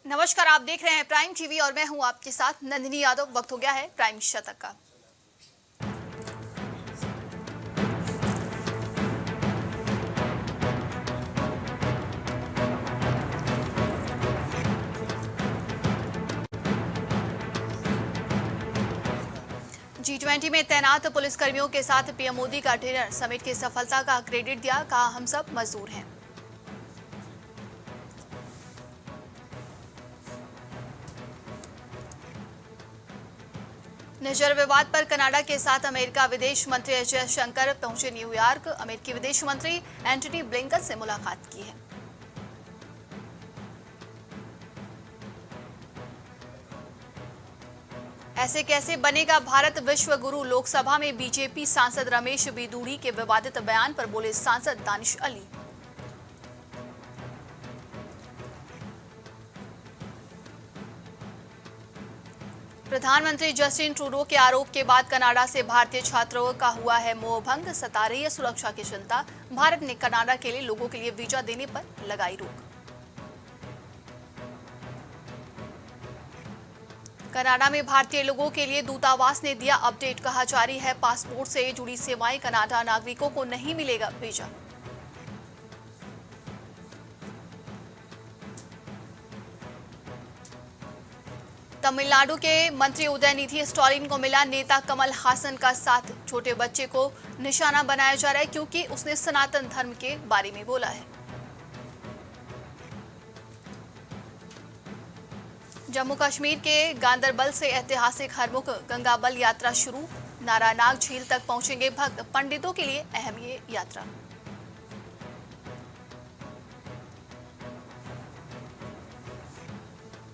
नमस्कार, आप देख रहे हैं प्राइम टीवी और मैं हूं आपके साथ नंदिनी यादव। वक्त हो गया है प्राइम शतक का। G20 में तैनात पुलिसकर्मियों के साथ पीएम मोदी का ट्रेनर समिट की सफलता का क्रेडिट दिया, कहा हम सब मजदूर हैं। निजर विवाद पर कनाडा के साथ अमेरिका विदेश मंत्री एस जयशंकर पहुंचे न्यूयॉर्क। अमेरिकी विदेश मंत्री एंटनी ब्लिंकन से मुलाकात की है। ऐसे कैसे बनेगा भारत विश्व गुरु, लोकसभा में बीजेपी सांसद रमेश बिदूड़ी के विवादित बयान पर बोले सांसद दानिश अली। प्रधानमंत्री जस्टिन ट्रूडो के आरोप के बाद कनाडा से भारतीय छात्रों का हुआ है मोहभंग, सता रही है सुरक्षा की चिंता। भारत ने कनाडा के लिए लोगों के लिए वीजा देने पर लगाई रोक। कनाडा में भारतीय लोगों के लिए दूतावास ने दिया अपडेट, कहा जारी है पासपोर्ट से जुड़ी सेवाएं, कनाडा नागरिकों को नहीं मिलेगा वीजा। तमिलनाडु के मंत्री उदयनिधि स्टालिन को मिला नेता कमल हासन का साथ। छोटे बच्चे को निशाना बनाया जा रहा है क्योंकि उसने सनातन धर्म के बारे में बोला है। जम्मू कश्मीर के गांदरबल से ऐतिहासिक हरमुख गंगाबल यात्रा शुरू। नारानाग झील तक पहुंचेंगे भक्त, पंडितों के लिए अहम ये यात्रा।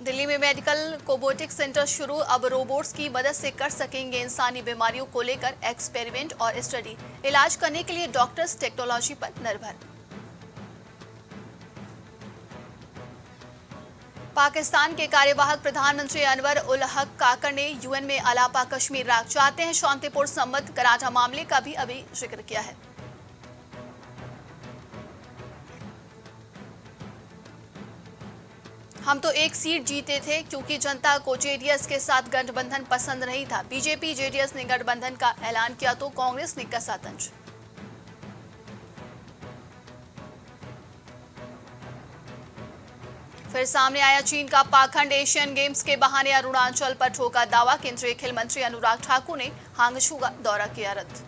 दिल्ली में मेडिकल कोबोटिक सेंटर शुरू, अब रोबोट्स की मदद से कर सकेंगे इंसानी बीमारियों को लेकर एक्सपेरिमेंट और स्टडी। इलाज करने के लिए डॉक्टर्स टेक्नोलॉजी पर निर्भर। पाकिस्तान के कार्यवाहक प्रधानमंत्री अनवर उल हक काकर ने यूएन में अलापा कश्मीर राग चाहते हैं शांतिपूर्ण संबंध, कराटा मामले का भी अभी जिक्र किया है। हम तो एक सीट जीते थे क्योंकि जनता को जेडीएस के साथ गठबंधन पसंद नहीं था। बीजेपी जेडीएस ने गठबंधन का ऐलान किया तो कांग्रेस ने कसा तंज। फिर सामने आया चीन का पाखंड, एशियन गेम्स के बहाने अरुणाचल पर ठोका दावा। केंद्रीय खेल मंत्री अनुराग ठाकुर ने हांगझू का दौरा किया रद्द।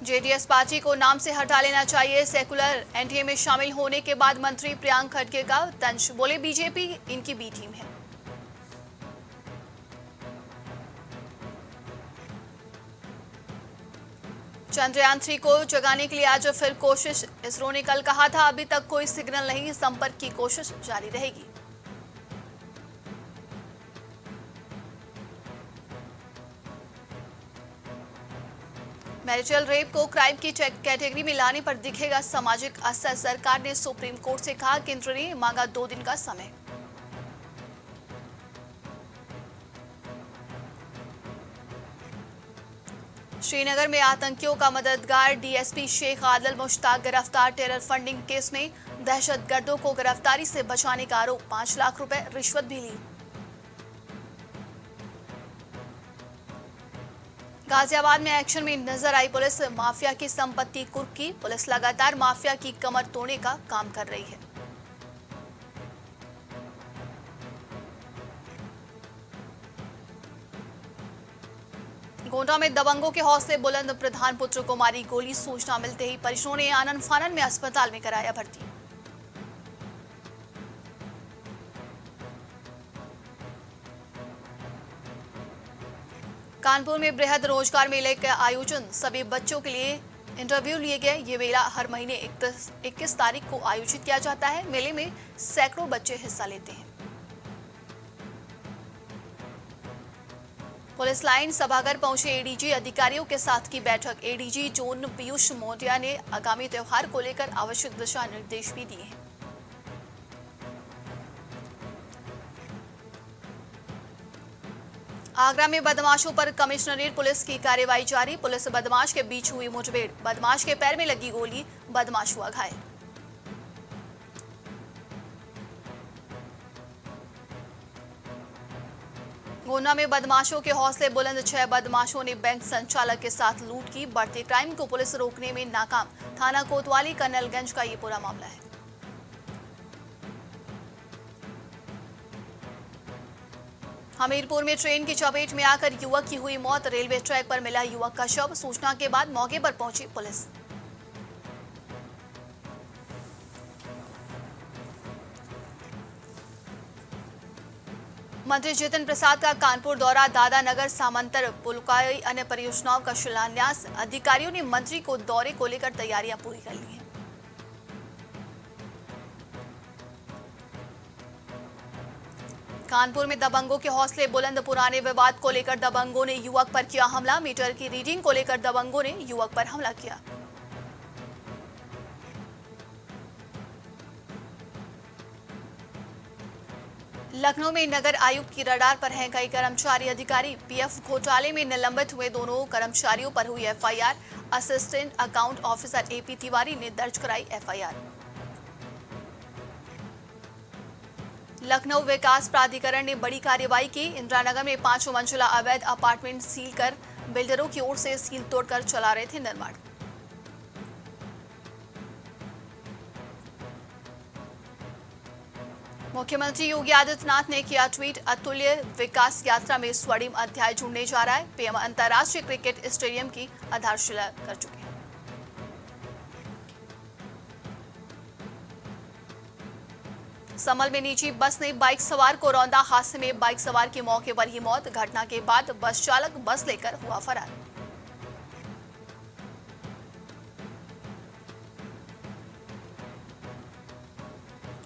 जेडीएस पार्टी को नाम से हटा लेना चाहिए, सेकुलर एनडीए में शामिल होने के बाद मंत्री प्रियांक खड़गे का तंज, बोले बीजेपी इनकी बी टीम है। चंद्रयान 3 को जगाने के लिए आज फिर कोशिश, इसरो ने कल कहा था अभी तक कोई सिग्नल नहीं, संपर्क की कोशिश जारी रहेगी। मैरिटल रेप को क्राइम की कैटेगरी में लाने पर दिखेगा सामाजिक असर, सरकार ने सुप्रीम कोर्ट से कहा, केंद्र ने मांगा 2 दिन का समय। श्रीनगर में आतंकियों का मददगार डीएसपी शेख आदिल मुश्ताक गिरफ्तार, टेरर फंडिंग केस में दहशतगर्दों को गिरफ्तारी से बचाने का आरोप, 5 लाख रुपए रिश्वत भी ली। गाजियाबाद में एक्शन में नजर आई पुलिस, माफिया की संपत्ति कुर्की, पुलिस लगातार माफिया की कमर तोड़ने का काम कर रही है। गोंडा में दबंगों के हौसले बुलंद, प्रधान पुत्र को मारी गोली, सूचना मिलते ही परिजनों ने आनन फानन में अस्पताल में कराया भर्ती। कानपुर में बृहद रोजगार मेले का आयोजन, सभी बच्चों के लिए इंटरव्यू लिए गए। ये मेला हर महीने 21 तारीख को आयोजित किया जाता है। मेले में सैकड़ों बच्चे हिस्सा लेते हैं। पुलिस लाइन सभागार पहुंचे एडीजी, अधिकारियों के साथ की बैठक। एडीजी जोन पीयूष मोटिया ने आगामी त्योहार को लेकर आवश्यक दिशा निर्देश भी दिए हैं। आगरा में बदमाशों पर कमिश्नरेट पुलिस की कार्रवाई जारी। पुलिस बदमाश के बीच हुई मुठभेड़, बदमाश के पैर में लगी गोली, बदमाश हुआ घायल। गोंडा में बदमाशों के हौसले बुलंद, 6 बदमाशों ने बैंक संचालक के साथ लूट की। बढ़ते क्राइम को पुलिस रोकने में नाकाम। थाना कोतवाली कर्नलगंज का ये पूरा मामला है। हमीरपुर में ट्रेन की चपेट में आकर युवक की हुई मौत। रेलवे ट्रैक पर मिला युवक का शव। सूचना के बाद मौके पर पहुंची पुलिस। मंत्री जितिन प्रसाद का कानपुर दौरा, दादानगर सामंतर पुल का अन्य परियोजनाओं का शिलान्यास। अधिकारियों ने मंत्री को दौरे को लेकर तैयारियां पूरी कर ली हैं। कानपुर में दबंगों के हौसले बुलंद, पुराने विवाद को लेकर दबंगों ने युवक पर किया हमला। मीटर की रीडिंग को लेकर दबंगों ने युवक पर हमला किया। लखनऊ में नगर आयुक्त की रडार पर हैं कई कर्मचारी अधिकारी। पीएफ घोटाले में निलंबित हुए दोनों कर्मचारियों पर हुई FIR. Assistant account officer AP Tiwari ने दर्ज कराई एफआईआर। लखनऊ विकास प्राधिकरण ने बड़ी कार्रवाई की। इंदिरानगर में 5 मंजिला अवैध अपार्टमेंट सील कर बिल्डरों की ओर से सील तोड़कर चला रहे थे निर्माण। मुख्यमंत्री योगी आदित्यनाथ ने किया ट्वीट, अतुल्य विकास यात्रा में स्वर्णिम अध्याय जुड़ने जा रहा है। पीएम अंतर्राष्ट्रीय क्रिकेट स्टेडियम की आधारशिला कर चुके हैं। समल में निजी बस ने बाइक सवार को रौंदा। हादसे में बाइक सवार की मौके पर ही मौत। घटना के बाद बस चालक बस लेकर हुआ फरार।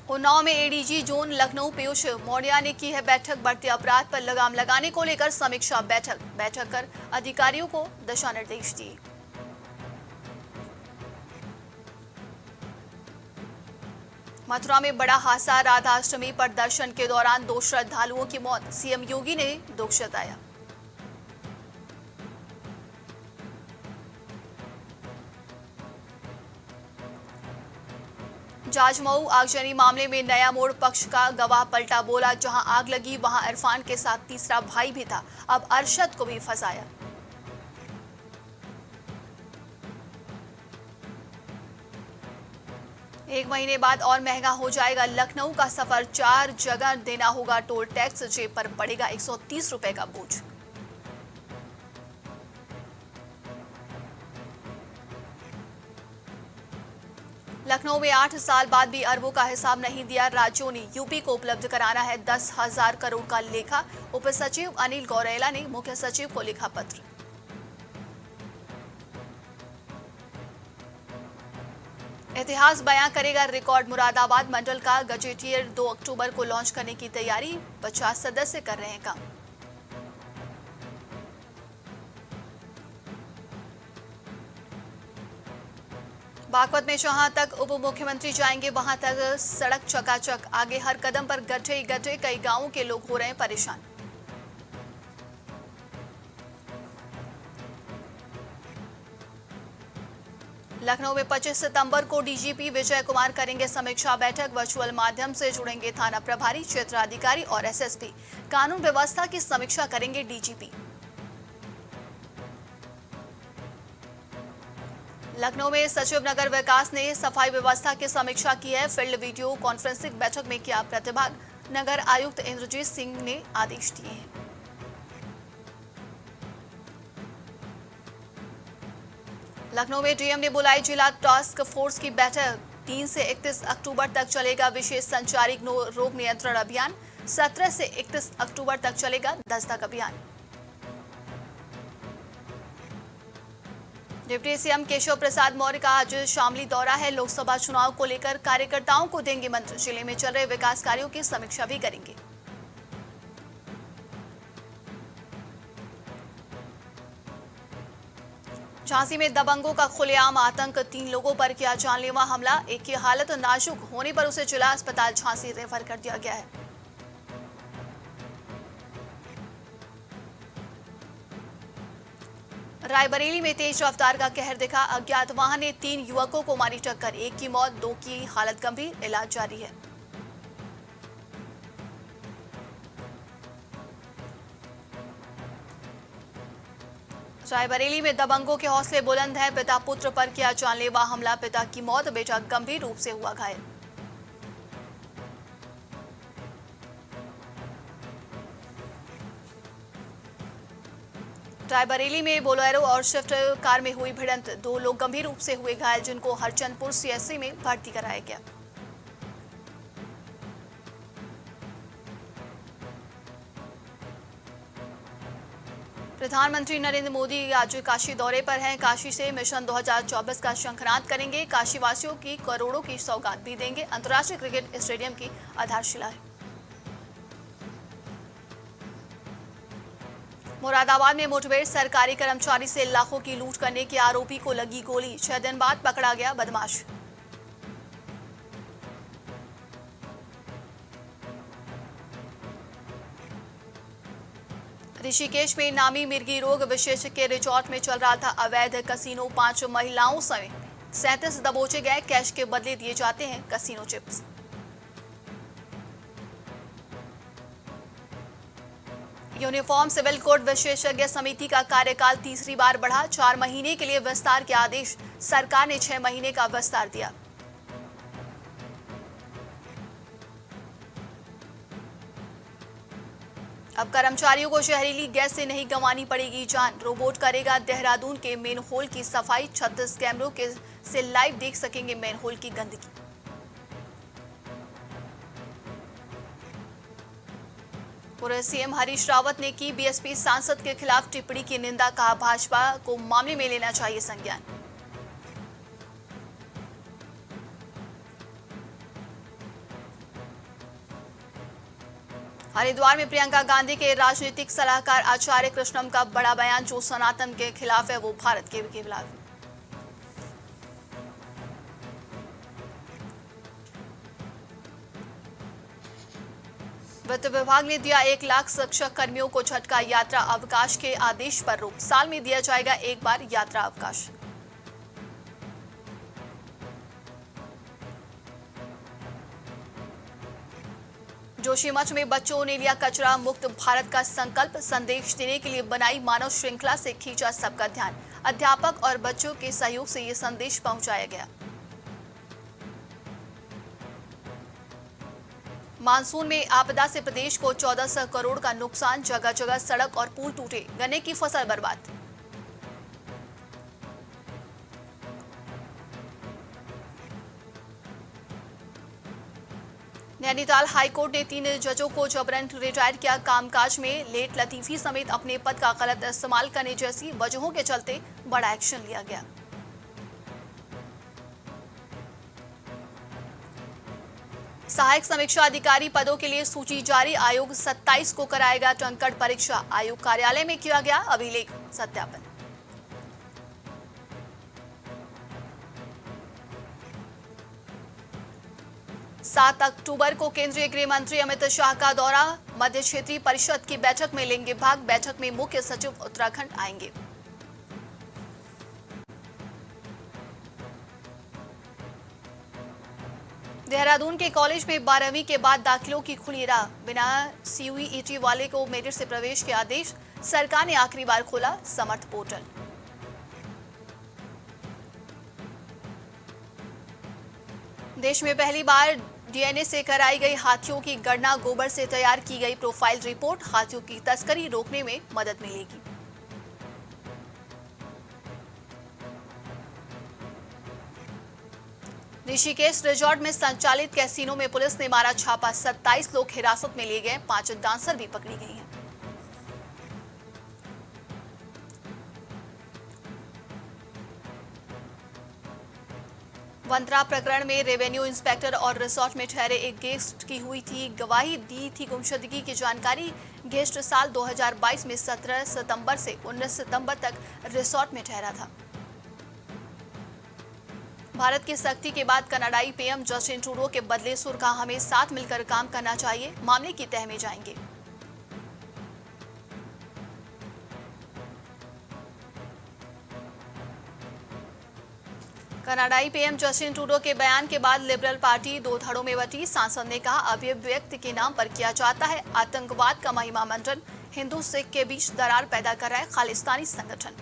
उन्नाव में एडीजी जोन लखनऊ पीयूष मौर्या ने की है बैठक। बढ़ते अपराध पर लगाम लगाने को लेकर समीक्षा बैठक कर अधिकारियों को दिशा निर्देश दिए। मथुरा में बड़ा हादसा, राधाष्टमी पर दर्शन के दौरान 2 श्रद्धालुओं की मौत। सीएम योगी ने दुख जताया। जाजमऊ आगजनी मामले में नया मोड़, पक्ष का गवाह पलटा बोला। जहां आग लगी वहां इरफान के साथ तीसरा भाई भी था। अब अरशद को भी फंसाया। एक महीने बाद और महंगा हो जाएगा लखनऊ का सफर। 4 जगह देना होगा टोल टैक्स। जेब पर पड़ेगा 130 रुपए का बोझ। लखनऊ में 8 साल बाद भी अरबों का हिसाब नहीं दिया। राज्यों ने यूपी को उपलब्ध कराना है 10,000 करोड़ का लेखा। उप सचिव अनिल गौरेला ने मुख्य सचिव को लिखा पत्र। इतिहास बयां करेगा रिकॉर्ड, मुरादाबाद मंडल का गजेटियर 2 अक्टूबर को लॉन्च करने की तैयारी। 50 सदस्य कर रहे हैं काम। बागपत में जहां तक उप मुख्यमंत्री जाएंगे वहां तक सड़क चकाचक। आगे हर कदम पर गड्ढे ही गड्ढे। कई गांवों के लोग हो रहे हैं परेशान। लखनऊ में 25 सितंबर को डीजीपी विजय कुमार करेंगे समीक्षा बैठक। वर्चुअल माध्यम से जुड़ेंगे थाना प्रभारी, क्षेत्राधिकारी और एसएसपी। कानून व्यवस्था की समीक्षा करेंगे डीजीपी। लखनऊ में सचिव नगर विकास ने सफाई व्यवस्था की समीक्षा की है। फील्ड वीडियो कॉन्फ्रेंसिंग बैठक में किया प्रतिभाग। नगर आयुक्त इंद्रजीत सिंह ने आदेश दिए हैं। लखनऊ में डीएम ने बुलाई जिला टास्क फोर्स की बैठक। 3 से 31 अक्टूबर तक चलेगा विशेष संचारी रोग नियंत्रण अभियान। 17 से 31 अक्टूबर तक चलेगा दस्तक अभियान। डिप्टी सीएम केशव प्रसाद मौर्य का आज शामली दौरा है। लोकसभा चुनाव को लेकर कार्यकर्ताओं को देंगे मंत्र। जिले में चल रहे विकास कार्यों की समीक्षा भी करेंगे। झांसी में दबंगों का खुलेआम आतंक। 3 लोगों पर किया जानलेवा हमला। एक की हालत नाजुक होने पर उसे जिला अस्पताल झांसी रेफर कर दिया गया है। रायबरेली में तेज रफ्तार का कहर दिखा, अज्ञात वाहन ने 3 युवकों को मारी टक्कर, एक की मौत, 2 की हालत गंभीर, इलाज जारी है। रायबरेली में दबंगों के हौसले बुलंद हैं, पिता पुत्र पर किया जानलेवा हमला, पिता की मौत, बेटा गंभीर रूप से हुआ घायल। रायबरेली में बोलेरो और स्विफ्ट कार में हुई भिड़ंत, 2 लोग गंभीर रूप से हुए घायल, जिनको हरचंदपुर सीएचसी में भर्ती कराया गया। प्रधानमंत्री नरेंद्र मोदी आज काशी दौरे पर हैं। काशी से मिशन 2024 का शंखनाद करेंगे, काशीवासियों की करोड़ों की सौगात भी देंगे। अंतर्राष्ट्रीय क्रिकेट स्टेडियम की आधारशिला है। मुरादाबाद में मुठभेड़, सरकारी कर्मचारी से लाखों की लूट करने के आरोपी को लगी गोली, 6 दिन बाद पकड़ा गया बदमाश। ऋषिकेश में नामी मिर्गी रोग विशेषज्ञ के रिजॉर्ट में चल रहा था अवैध कसीनो, 5 महिलाओं समेत 37 दबोचे गए, कैश के बदले दिए जाते हैं casino chips. Uniform civil code विशेषज्ञ समिति का कार्यकाल तीसरी बार बढ़ा, 4 महीने के लिए विस्तार के आदेश, सरकार ने 6 महीने का विस्तार दिया। अब कर्मचारियों को जहरीली गैस से नहीं गंवानी पड़ेगी जान, रोबोट करेगा देहरादून के मेन होल की सफाई, 36 कैमरों के से लाइव देख सकेंगे मेन होल की गंदगी। पूर्व सीएम हरीश रावत ने की बीएसपी सांसद के खिलाफ टिप्पणी की निंदा, कहा भाजपा को मामले में लेना चाहिए संज्ञान। हरिद्वार में प्रियंका गांधी के राजनीतिक सलाहकार आचार्य कृष्णम का बड़ा बयान, जो सनातन के खिलाफ है वो भारत के खिलाफ। वित्त विभाग ने दिया 1 लाख शिक्षक कर्मियों को झटका, यात्रा अवकाश के आदेश पर रोक, साल में दिया जाएगा एक बार यात्रा अवकाश। जोशीमठ में बच्चों ने लिया कचरा मुक्त भारत का संकल्प, संदेश देने के लिए बनाई मानव श्रृंखला से खींचा सबका ध्यान, अध्यापक और बच्चों के सहयोग से ये संदेश पहुंचाया गया। मानसून में आपदा से प्रदेश को 1400 करोड़ का नुकसान, जगह जगह सड़क और पुल टूटे, गन्ने की फसल बर्बाद। नैनीताल हाईकोर्ट ने 3 जजों को जबरन रिटायर किया, कामकाज में लेट लतीफी समेत अपने पद का गलत इस्तेमाल करने जैसी वजहों के चलते बड़ा एक्शन लिया गया। सहायक समीक्षा अधिकारी पदों के लिए सूची जारी, आयोग 27 को कराएगा टंकड़ परीक्षा, आयोग कार्यालय में किया गया अभिलेख सत्यापन। सात अक्टूबर को केंद्रीय गृह मंत्री अमित शाह का दौरा, मध्य क्षेत्रीय परिषद की बैठक में लेंगे भाग, बैठक में मुख्य सचिव उत्तराखंड आएंगे। देहरादून के कॉलेज में 12वीं के बाद दाखिलों की खुली राह, बिना सीयूईटी वाले को मेरिट से प्रवेश के आदेश, सरकार ने आखिरी बार खोला समर्थ पोर्टल। देश में पहली बार डीएनए से कराई गई हाथियों की गणना, गोबर से तैयार की गई प्रोफाइल रिपोर्ट, हाथियों की तस्करी रोकने में मदद मिलेगी। ऋषिकेश रिजॉर्ट में संचालित कैसीनो में पुलिस ने मारा छापा, 27 लोग हिरासत में लिए गए, 5 डांसर भी पकड़ी गई हैं। वंत्रा प्रकरण में रेवेन्यू इंस्पेक्टर और रिसोर्ट में ठहरे एक गेस्ट की हुई थी गवाही, दी थी गुमशुदगी की जानकारी। गेस्ट साल 2022 में 17 सितंबर से 19 सितंबर तक रिसोर्ट में ठहरा था। भारत की सख्ती के बाद कनाडाई पीएम जस्टिन ट्रूडो के बदले सुर का हमें साथ मिलकर काम करना चाहिए, मामले की तह में जाएंगे। कनाडाई पीएम जस्टिन ट्रूडो के बयान के बाद लिबरल पार्टी दो धड़ों में बटी। सांसद ने कहा, अभिव्यक्ति के नाम पर किया जाता है आतंकवाद का महिमा मंडन। हिंदू सिख के बीच दरार पैदा कर रहा है खालिस्तानी संगठन।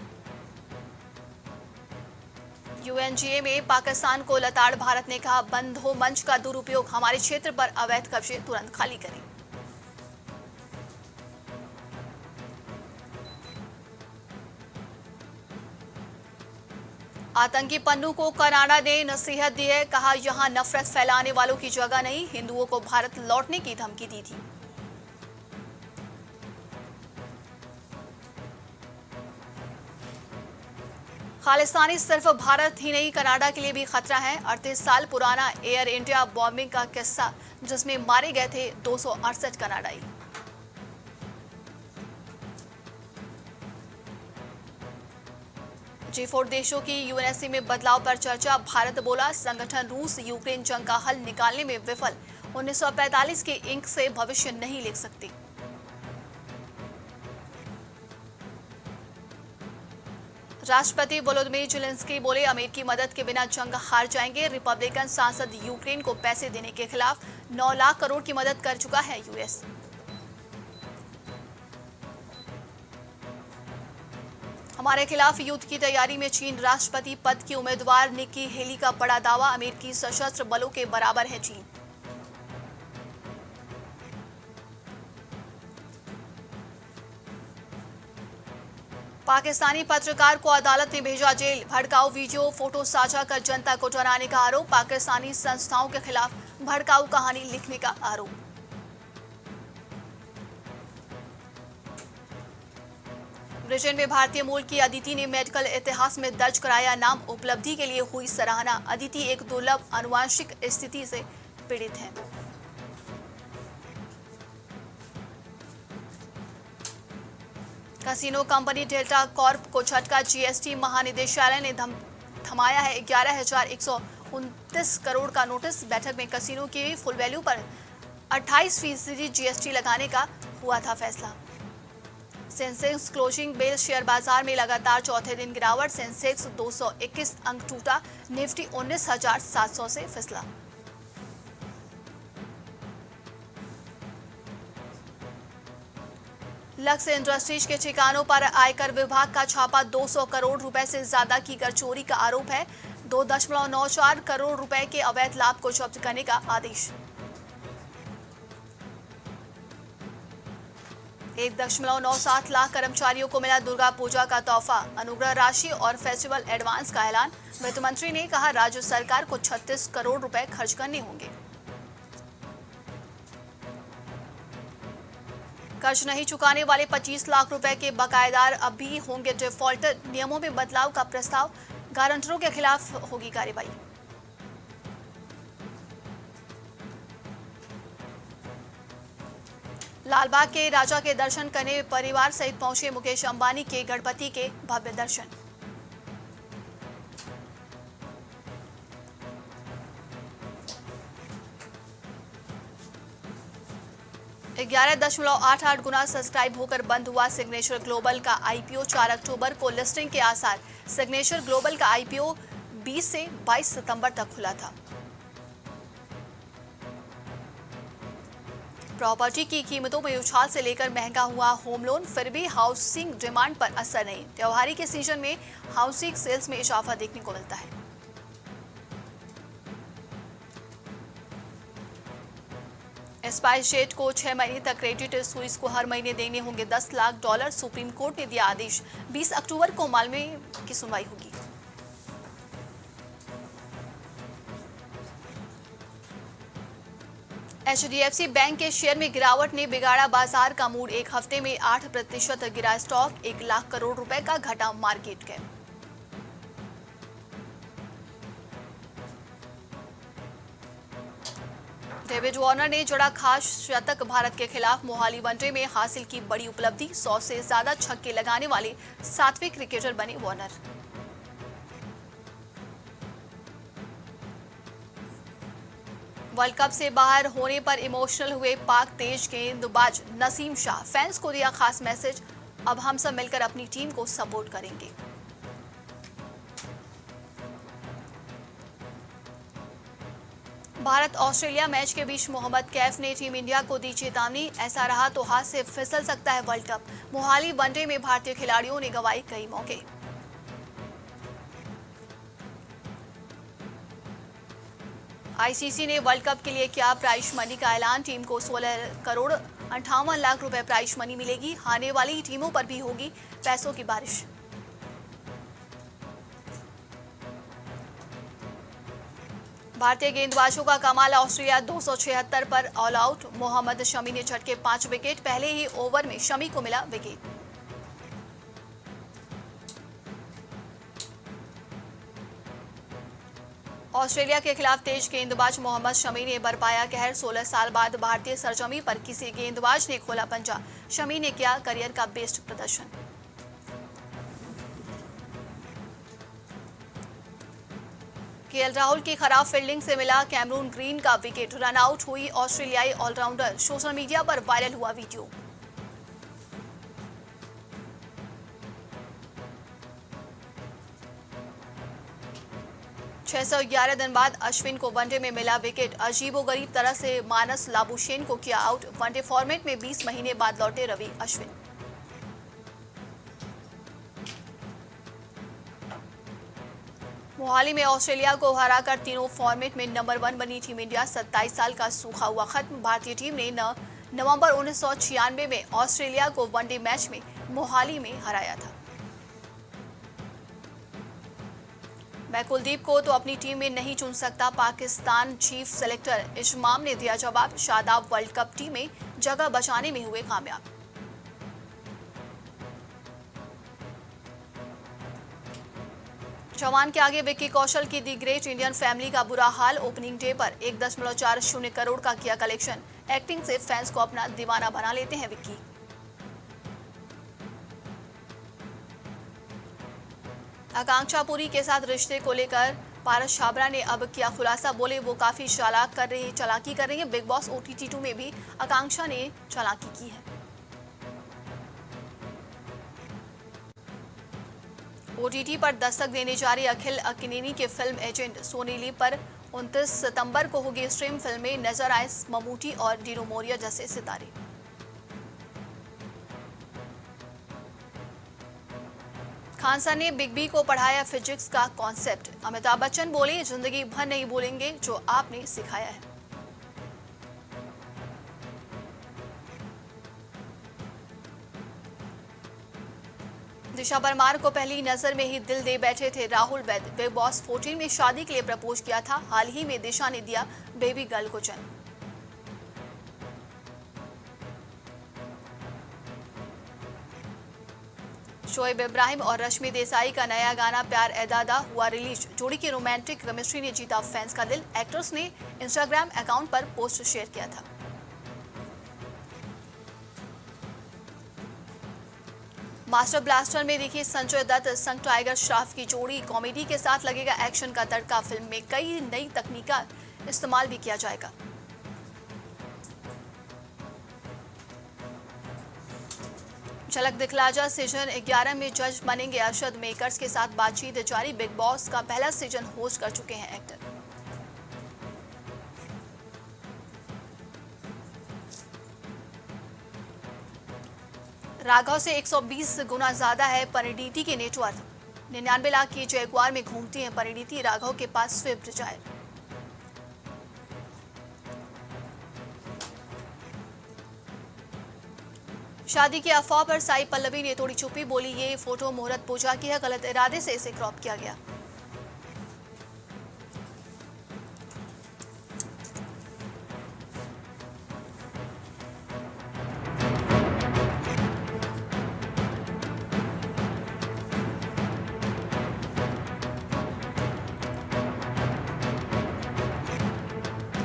यूएनजीए में पाकिस्तान को लताड़। भारत ने कहा, बंद हो मंच का दुरुपयोग, हमारे क्षेत्र पर अवैध कब्जे तुरंत खाली करें। आतंकी पन्नू को कनाडा ने नसीहत दी है। कहा, यहां नफरत फैलाने वालों की जगह नहीं। हिंदुओं को भारत लौटने की धमकी दी थी। खालिस्तानी सिर्फ भारत ही नहीं, कनाडा के लिए भी खतरा है। 38 साल पुराना एयर इंडिया बॉम्बिंग का किस्सा, जिसमें मारे गए थे 268 कनाडाई। G4 देशों की यूएनएससी में बदलाव पर चर्चा। भारत बोला, संगठन रूस यूक्रेन जंग का हल निकालने में विफल। 1945 के इंक से भविष्य नहीं लिख सकती। राष्ट्रपति वोलोदिमीर ज़ेलेंस्की बोले, अमेरिकी मदद के बिना जंग हार जाएंगे। रिपब्लिकन सांसद यूक्रेन को पैसे देने के खिलाफ। 9 लाख करोड़ की मदद कर चुका है यूएस। हमारे खिलाफ युद्ध की तैयारी में चीन। राष्ट्रपति पद की उम्मीदवार निक्की हेली का बड़ा दावा, अमेरिकी सशस्त्र बलों के बराबर है चीन। पाकिस्तानी पत्रकार को अदालत ने भेजा जेल। भड़काऊ वीडियो फोटो साझा कर जनता को डराने का आरोप। पाकिस्तानी संस्थाओं के खिलाफ भड़काऊ कहानी लिखने का आरोप। ब्रिटेन में भारतीय मूल की अदिति ने मेडिकल इतिहास में दर्ज कराया नाम। उपलब्धि के लिए हुई सराहना। अदिति एक दुर्लभ आनुवंशिक स्थिति से पीड़ित है। कैसीनो कंपनी डेल्टा कॉर्प को झटका। जीएसटी महानिदेशालय ने थमाया है 11,129 करोड़ का नोटिस। बैठक में कैसीनो की फुल वैल्यू पर 28% जीएसटी लगाने का हुआ था फैसला। सेंसेक्स क्लोजिंग बेल शेयर बाजार में लगातार चौथे दिन गिरावट। सेंसेक्स 221 अंक टूटा। निफ्टी 19,700 से फिसला। लक्स इंडस्ट्रीज के ठिकानों पर आयकर विभाग का छापा। 200 करोड़ रुपए से ज्यादा की कर चोरी का आरोप है। 2.94 करोड़ रुपए के अवैध लाभ को जब्त करने का आदेश। 1.97 लाख कर्मचारियों को मिला दुर्गा पूजा का तोहफा। अनुग्रह राशि और फेस्टिवल एडवांस का ऐलान। वित्त मंत्री ने कहा, राज्य सरकार को 36 करोड़ रुपए खर्च करने होंगे। कर्ज नहीं चुकाने वाले 25 लाख रुपए के बकायेदार अब भी होंगे डिफॉल्टर। नियमों में बदलाव का प्रस्ताव। गारंटरों के खिलाफ होगी कार्रवाई। लालबाग के राजा के दर्शन करने परिवार सहित पहुंचे मुकेश अंबानी के गणपति के भव्य दर्शन। ग्यारह 11.88 गुना सब्सक्राइब होकर बंद हुआ सिग्नेचर ग्लोबल का आईपीओ। 4 अक्टूबर को लिस्टिंग के आसार। सिग्नेचर ग्लोबल का आईपीओ 20 से 22 सितंबर तक खुला था। प्रॉपर्टी की कीमतों में उछाल से लेकर महंगा हुआ होम लोन। फिर भी हाउसिंग डिमांड पर असर नहीं। त्योहारी के सीजन में हाउसिंग सेल्स में इजाफा देखने को मिलता है। स्पाइस जेट को 6 महीने तक क्रेडिट स्विस को हर महीने देने होंगे $10 लाख। सुप्रीम कोर्ट ने दिया आदेश। 20 अक्टूबर को मामले की सुनवाई होगी। एचडीएफसी बैंक के शेयर में गिरावट ने बिगाड़ा बाजार का मूड। एक हफ्ते में 8% गिरा स्टॉक। 1 लाख करोड़ रुपए का घटा मार्केट कैप। डेविड वार्नर ने जड़ा खास शतक। भारत के खिलाफ मोहाली वनडे में हासिल की बड़ी उपलब्धि। 100 से ज्यादा छक्के लगाने वाले 7वें क्रिकेटर बने वार्नर। वर्ल्ड कप से बाहर होने पर इमोशनल हुए पाक तेज गेंदबाज नसीम शाह। फैंस को दिया खास मैसेज, अब हम सब मिलकर अपनी टीम को सपोर्ट करेंगे। भारत ऑस्ट्रेलिया मैच के बीच मोहम्मद कैफ ने टीम इंडिया को दी चेतावनी, ऐसा रहा तो हाथ से फिसल सकता है वर्ल्ड कप। मोहाली वनडे में भारतीय खिलाड़ियों ने गंवाए कई मौके। आईसीसी ने वर्ल्ड कप के लिए किया प्राइज मनी का ऐलान, टीम को 16 करोड़ 58 लाख रुपए प्राइज मनी मिलेगी। हारने वाली टीमों पर भी होगी पैसों की बारिश। भारतीय गेंदबाजों का कमाल, ऑस्ट्रेलिया 276 पर ऑल आउट। मोहम्मद शमी ने झटके 5 विकेट, पहले ही ओवर में शमी को मिला विकेट। ऑस्ट्रेलिया के खिलाफ तेज गेंदबाज मोहम्मद शमी ने बरपाया कहर, 16 साल बाद भारतीय सरजमी पर किसी गेंदबाज ने खोला पंजा। शमी ने किया करियर का बेस्ट प्रदर्शन। केएल राहुल की खराब फील्डिंग से मिला कैमरून ग्रीन का विकेट, रन आउट हुई ऑस्ट्रेलियाई ऑलराउंडर। सोशल मीडिया पर वायरल हुआ वीडियो। छह 611 दिन बाद अश्विन को वनडे में मिला विकेट, अजीबोगरीब तरह से मानस लाबुशेन को किया आउट। वनडे फॉर्मेट में 20 महीने बाद लौटे रवि अश्विन। मोहाली में ऑस्ट्रेलिया को हराकर तीनों फॉर्मेट में नंबर 1 बनी टीम इंडिया। 27 साल का सूखा हुआ खत्म। भारतीय टीम ने नवंबर 1996 में ऑस्ट्रेलिया को वनडे मैच में मोहाली में हराया था। मैं कुलदीप को तो अपनी टीम में नहीं चुन सकता, पाकिस्तान चीफ सेलेक्टर इशमाम ने दिया जवाब। शादाब वर्ल्ड कप टीम में जगह बचाने में हुए कामयाब। जवान के आगे विक्की कौशल की दी ग्रेट इंडियन फैमिली का बुरा हाल। ओपनिंग डे पर 1.40 करोड़ का किया कलेक्शन। एक्टिंग से फैंस को अपना दीवाना बना लेते हैं विक्की। आकांक्षा पुरी के साथ रिश्ते को लेकर पारस छाबरा ने अब किया खुलासा, बोले वो काफी चालाकी कर रही है। बिग बॉस OTT 2 में भी आकांक्षा ने चालाकी की है। OTT पर दस्तक देने जा रही अखिल अक्किनेनी के फिल्म एजेंट सोनी लीव पर 29 सितंबर को होगी स्ट्रीम। फिल्म में नजर आए ममूटी और डीनो मोरिया जैसे सितारे। खान सर ने बिग बी को पढ़ाया फिजिक्स का कॉन्सेप्ट। अमिताभ बच्चन बोले जिंदगी भर नहीं भूलेंगे जो आपने सिखाया है। दिशा परमार को पहली नजर में ही दिल दे बैठे थे राहुल वैद। बिग बॉस 14 में शादी के लिए प्रपोज किया था। हाल ही में दिशा ने दिया बेबी गर्ल को जन्म। शोएब इब्राहिम और रश्मि देसाई का नया गाना प्यार ए दादा हुआ रिलीज। जोड़ी की रोमांटिक केमिस्ट्री ने जीता फैंस का दिल। एक्ट्रेस ने इंस्टाग्राम अकाउंट पर पोस्ट शेयर किया था। मास्टर ब्लास्टर में दिखी संजय दत्त संग टाइगर श्रॉफ की जोड़ी। कॉमेडी के साथ लगेगा एक्शन का तड़का। फिल्म में कई नई तकनीक का इस्तेमाल भी किया जाएगा। झलक दिखला जा सीजन 11 में जज बनेंगे अरशद। मेकर्स के साथ बातचीत जारी। बिग बॉस का पहला सीजन होस्ट कर चुके हैं एक्टर। राघव से 120 गुना ज्यादा है परिणीति की नेटवर्थ। 99 लाख की जैगुआर में घूमती हैं परिणीति। राघव के पास स्विफ्ट डिजायर। शादी की अफवाह पर साई पल्लवी ने तोड़ी चुप्पी, बोली ये फोटो मुहूर्त पूजा की है, गलत इरादे से इसे क्रॉप किया गया।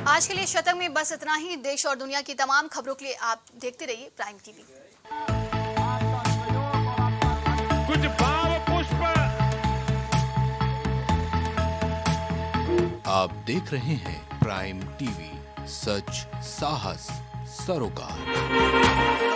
आज के लिए शतक में बस इतना ही। देश और दुनिया की तमाम खबरों के लिए आप देखते रहिए प्राइम टीवी। कुछ भाव पुष्प। आप देख रहे हैं प्राइम टीवी, सच साहस सरोकार।